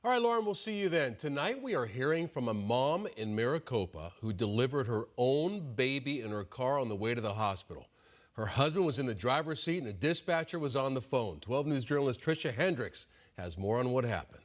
All right, Lauren, we'll see you then. Tonight we are hearing from a mom in Maricopa who delivered her own baby in her car on the way to the hospital. Her husband was in the driver's seat and a dispatcher was on the phone. 12 News journalist Tricia Hendricks has more on what happened.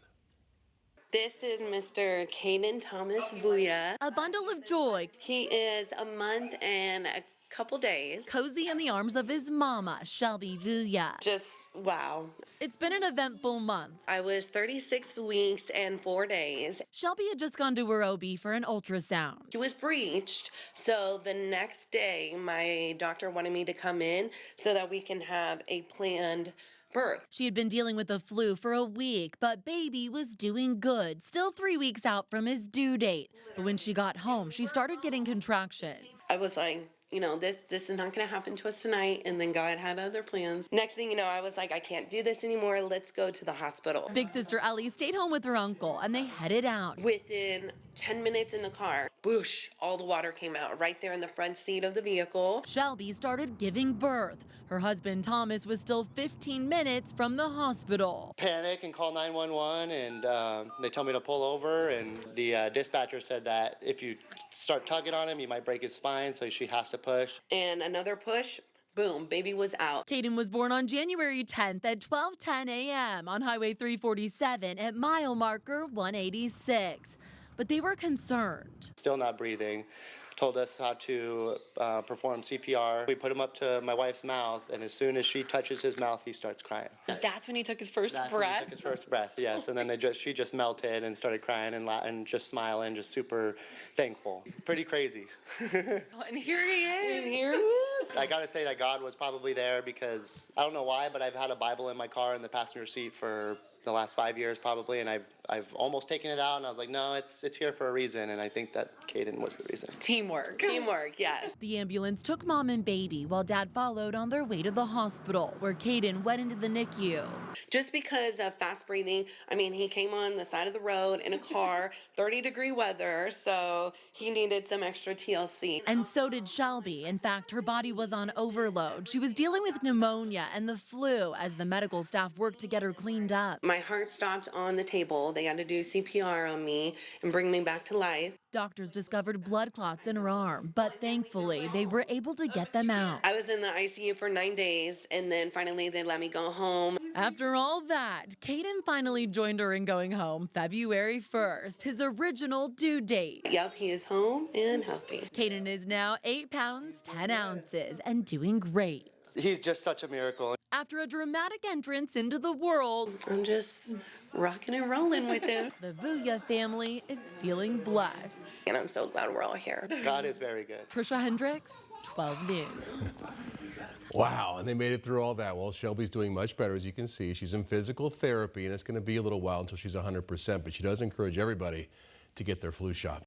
This is Mr. Shelby Thomas Vuja. A bundle of joy. He is a month and a couple days. Cozy in the arms of his mama, Shelby Vuja. Just wow. It's been an eventful month. I was 36 weeks and 4 days. Shelby had just gone to her OB for an ultrasound. She was breached, so the next day my doctor wanted me to come in so that we can have a planned birth. She had been dealing with the flu for a week, but baby was doing good, still 3 weeks out from his due date. But when she got home, she started getting contractions. I was like, you know, this is not going to happen to us tonight, and then God had other plans. Next thing you know, I was like, I can't do this anymore. Let's go to the hospital. Big sister Ellie stayed home with her uncle, and they headed out. Within 10 minutes in the car, whoosh, all the water came out right there in the front seat of the vehicle. Shelby started giving birth. Her husband, Thomas, was still 15 minutes from the hospital. Panic and call 911, and they told me to pull over, and the dispatcher said that if you start tugging on him, you might break his spine, so she has to push. And another push, boom, baby was out. Caden was born on January 10th at 12:10 a.m. on Highway 347 at mile marker 186. But they were concerned. Still not breathing. Told us how to perform CPR. We put him up to my wife's mouth, and as soon as she touches his mouth, he starts crying. That's when he took his first That's breath? when he took his first breath, yes. And then she just melted and started crying and just smiling, just super thankful. Pretty crazy. And here he is. And here he is. I gotta say that God was probably there because I don't know why, but I've had a Bible in my car in the passenger seat for the last 5 years probably, and I've almost taken it out, and I was like, no, it's here for a reason, and I think that Caden was the reason. Teamwork. Teamwork, yes. The ambulance took mom and baby while dad followed on their way to the hospital, where Caden went into the NICU. Just because of fast breathing, I mean, he came on the side of the road in a car, 30-degree weather, so he needed some extra TLC. And so did Shelby. In fact, her body was on overload. She was dealing with pneumonia and the flu as the medical staff worked to get her cleaned up. My heart stopped on the table. They had to do CPR on me and bring me back to life. Doctors discovered blood clots in her arm, but thankfully they were able to get them out. I was in the ICU for 9 days, and then finally they let me go home. After all that, Caden finally joined her in going home February 1st, his original due date. Yep, he is home and healthy. Caden is now 8 pounds, 10 ounces, and doing great. He's just such a miracle. After a dramatic entrance into the world, I'm just rocking and rolling with him. the Vuja family is feeling blessed. And I'm so glad we're all here. God is very good. Tricia Hendricks, 12 News. Wow, and they made it through all that. Well, Shelby's doing much better, as you can see. She's in physical therapy, and it's going to be a little while until she's 100%, but she does encourage everybody to get their flu shot.